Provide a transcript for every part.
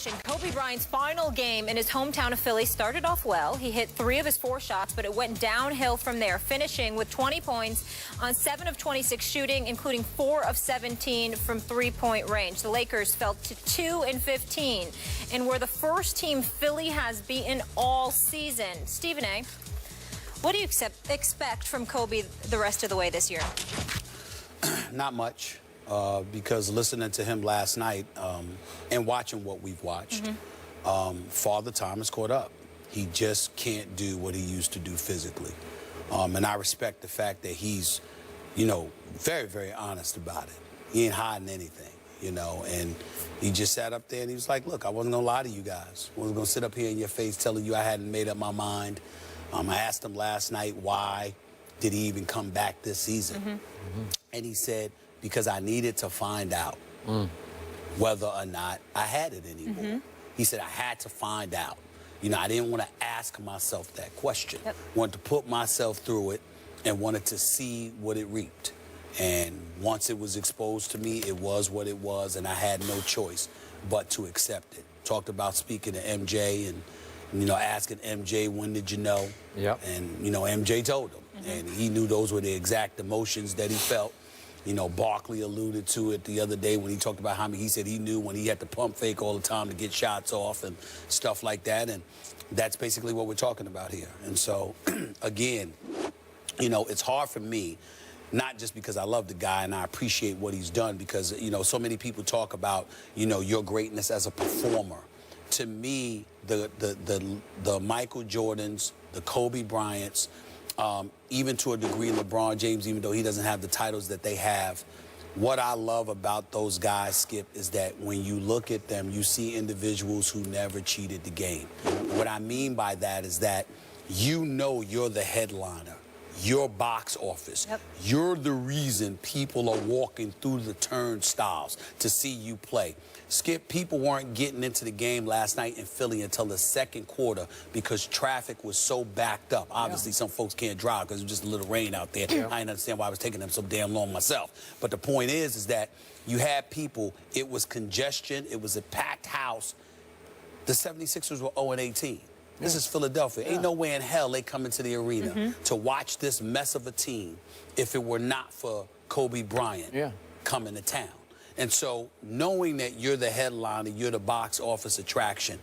transition. Kobe Bryant's final game in his hometown of Philly started off well. He hit 3 of his 4 shots, but it went downhill from there, finishing with 20 points on 7 of 26 shooting, including 4 of 17 from three-point range. The Lakers fell to 2-15 and were the first team Philly has beaten all season. Stephen A., what do you expect from Kobe the rest of the way this year? Not much. Because listening to him last night and watching what we've watched, Father Time has caught up. He just can't do what he used to do physically. And I respect the fact that he's, very, very honest about it. He ain't hiding anything, and he just sat up there and he was like, look, I wasn't going to lie to you guys. I wasn't going to sit up here in your face telling you I hadn't made up my mind. I asked him last night why did he even come back this season. And he said, because I needed to find out whether or not I had it anymore. He said I had to find out. I didn't want to ask myself that question. Wanted to put myself through it and wanted to see what it reaped. And once it was exposed to me, it was what it was, and I had no choice but to accept it. Talked about speaking to MJ and, asking MJ, when did you know? And, MJ told him. And he knew those were the exact emotions that he felt. Barkley alluded to it the other day when he talked about how he said he knew when he had to pump fake all the time to get shots off and stuff like that. And that's basically what we're talking about here. And so, again, it's hard for me, not just because I love the guy and I appreciate what he's done, because, so many people talk about, your greatness as a performer. To me, the Michael Jordans, the Kobe Bryants, even to a degree LeBron James, even though he doesn't have the titles that they have, what I love about those guys, Skip, is that when you look at them, you see individuals who never cheated the game. What I mean by that is that you're the headliner. Your box office. You're the reason people are walking through the turnstiles to see you play. Skip, people weren't getting into the game last night in Philly until the second quarter because traffic was so backed up. Obviously, some folks can't drive because it was just a little rain out there. I didn't understand why I was taking them so damn long myself. But the point is that you had people, it was congestion, it was a packed house. The 76ers were 0-18. This is Philadelphia. Ain't no way in hell they come into the arena to watch this mess of a team if it were not for Kobe Bryant coming to town. And so knowing that you're the headliner, you're the box office attraction,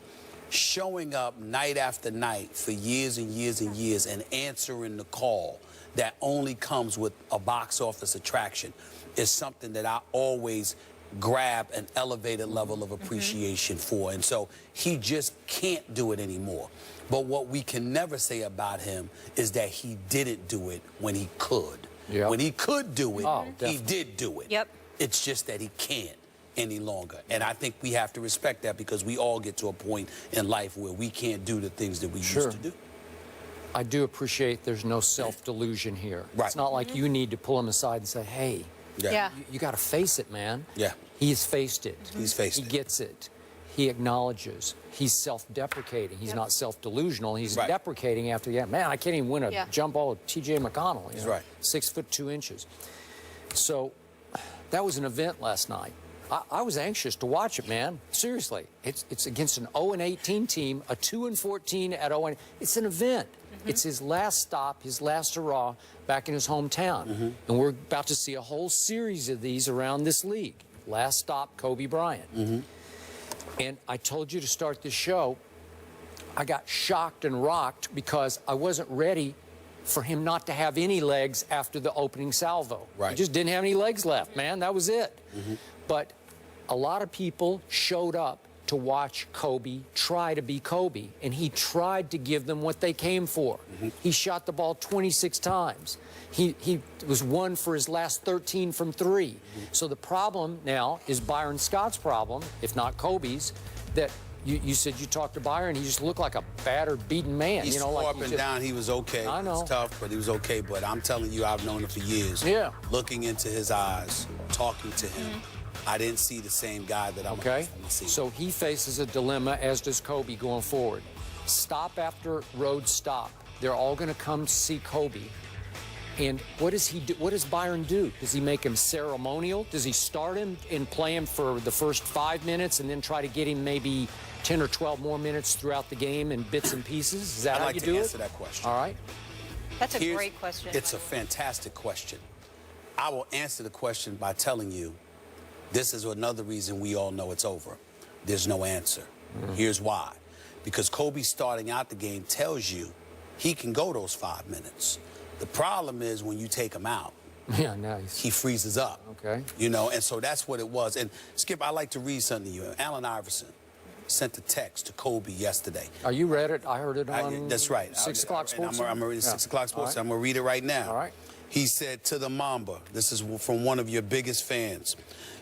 showing up night after night for years and years and years and answering the call that only comes with a box office attraction is something that I always grab an elevated level of appreciation for. And so he just can't do it anymore. But what we can never say about him is that he didn't do it when he could. When he could do it, he did do it. It's just that he can't any longer. And I think we have to respect that because we all get to a point in life where we can't do the things that we used to do. I do appreciate there's no self-delusion here. It's not like you need to pull him aside and say, hey, you got to face it, man. He's faced it. He's faced it. He gets it. He acknowledges. He's self-deprecating. He's not self-delusional. He's deprecating after the man, I can't even win a jump ball with T.J. McConnell. He's right. 6 foot 2 inches. So that was an event last night. I was anxious to watch it, man. Seriously. It's against an 0-18 team, a 2-14 at 0. It's an event. It's his last stop, his last hurrah back in his hometown. And we're about to see a whole series of these around this league. Last stop, Kobe Bryant. And I told you to start this show, I got shocked and rocked because I wasn't ready for him not to have any legs after the opening salvo. He just didn't have any legs left, man. That was it. But a lot of people showed up to watch Kobe try to be Kobe, and he tried to give them what they came for. He shot the ball 26 times. He was 1 for his last 13 from 3. So the problem now is Byron Scott's problem, if not Kobe's, that you said you talked to Byron, he just looked like a battered, beaten man. He's up and down, he was okay. I know. It's tough, but he was okay. But I'm telling you, I've known him for years. Looking into his eyes, talking to him, I didn't see the same guy that I was going to see. So he faces a dilemma, as does Kobe going forward. Stop after road stop. They're all going to come to see Kobe. And what does he do? What does Byron do? Does he make him ceremonial? Does he start him and play him for the first 5 minutes and then try to get him maybe 10 or 12 more minutes throughout the game in bits and pieces? Is that how you do it? I'd like to answer that question. All right. That's a great question. It's a fantastic question. I will answer the question by telling you this is another reason we all know it's over. There's no answer. Here's why. Because Kobe starting out the game tells you he can go those 5 minutes. The problem is when you take him out, yeah, nice. he freezes up. Okay. You know, and so that's what it was. And Skip, I'd like to read something to you. Allen Iverson sent a text to Kobe yesterday. Oh, you read it? I heard it on that's right. 6 o'clock sports. I'm going to read 6 o'clock sports. Right. I'm going to read it right now. All right. He said to the Mamba, this is from one of your biggest fans,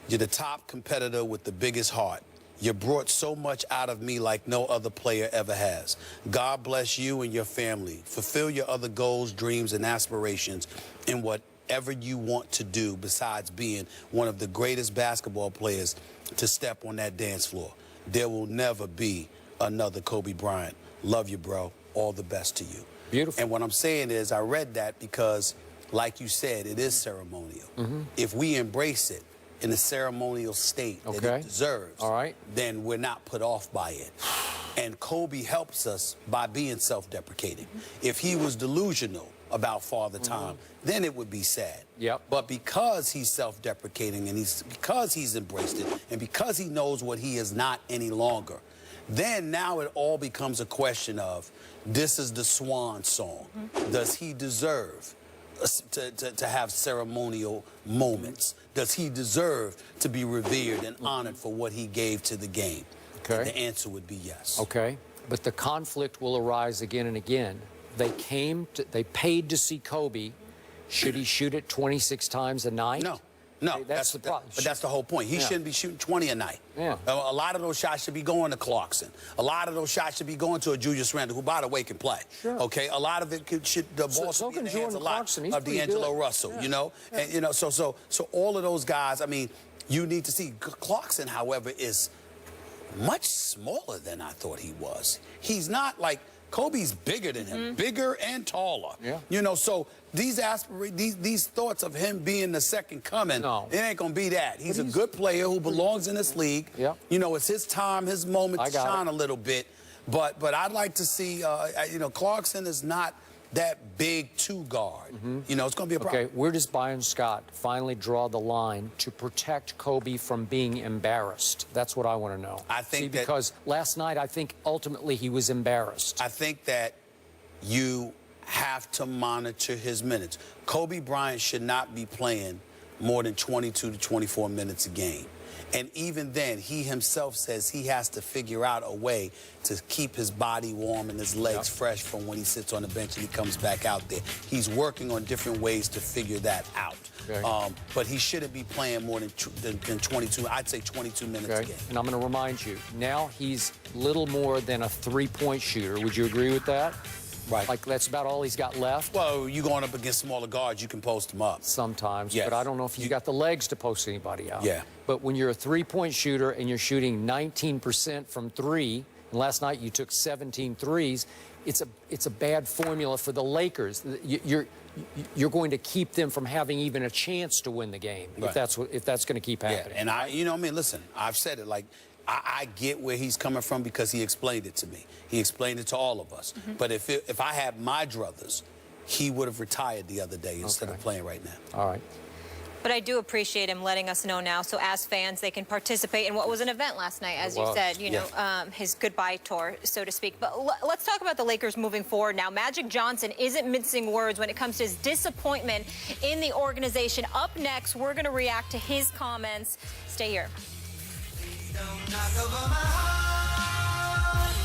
you're the top competitor with the biggest heart. You brought so much out of me like no other player ever has. God bless you and your family. Fulfill your other goals, dreams, and aspirations in whatever you want to do besides being one of the greatest basketball players to step on that dance floor. There will never be another Kobe Bryant. Love you, bro. All the best to you. Beautiful. And what I'm saying is I read that because, like you said, it is ceremonial. If we embrace it in the ceremonial state that it deserves, then we're not put off by it. And Kobe helps us by being self-deprecating. If he was delusional about Father Time, then it would be sad. But because he's self-deprecating and because he's embraced it and because he knows what he is not any longer, then now it all becomes a question of, this is the swan song. Does he deserve to have ceremonial moments? Does he deserve to be revered and honored for what he gave to the game? The answer would be yes. Okay, but the conflict will arise again and again. They paid to see Kobe. Should he shoot it 26 times a night? No, that's the problem. But that's the whole point. He shouldn't be shooting 20 a night. A lot of those shots should be going to Clarkson. A lot of those shots should be going to a Julius Randle, who, by the way, can play. Okay, a lot of it the ball should be in the hands a lot of D'Angelo Russell. You know, and you know, so all of those guys. I mean, you need to see Clarkson. However, is much smaller than I thought he was. He's not like Kobe's bigger than him, bigger and taller. You know, so these thoughts of him being the second coming, it ain't gonna be that. He's a good player who belongs in this league. You know, it's his time, his moment to shine a little bit. But I'd like to see, you know, Clarkson is not that big two guard. You know, it's going to be a problem. Okay, where does Byron Scott finally draw the line to protect Kobe from being embarrassed? That's what I want to know. I think because last night, I think ultimately he was embarrassed. I think that you have to monitor his minutes. Kobe Bryant should not be playing more than 22 to 24 minutes a game. And even then, he himself says he has to figure out a way to keep his body warm and his legs fresh from when he sits on the bench and he comes back out there. He's working on different ways to figure that out. But he shouldn't be playing more than 22, I'd say 22 minutes a game. And I'm going to remind you, now he's little more than a three-point shooter. Would you agree with that? Like, that's about all he's got left? Well, you going up against smaller guards, you can post them up. Sometimes, but I don't know if he's got the legs to post anybody out. Yeah. But when you're a three-point shooter and you're shooting 19% from three, and last night you took 17 threes, it's a bad formula for the Lakers. You're going to keep them from having even a chance to win the game if that's going to keep happening. And you know, I mean, listen, I've said it, like, I get where he's coming from because he explained it to me. He explained it to all of us. But if I had my druthers, he would have retired the other day instead of playing right now. All right. But I do appreciate him letting us know now, so as fans, they can participate in what was an event last night, as you said, you know, his goodbye tour, so to speak. But let's talk about the Lakers moving forward now. Magic Johnson isn't mincing words when it comes to his disappointment in the organization. Up next, we're going to react to his comments. Stay here. Don't knock over my heart.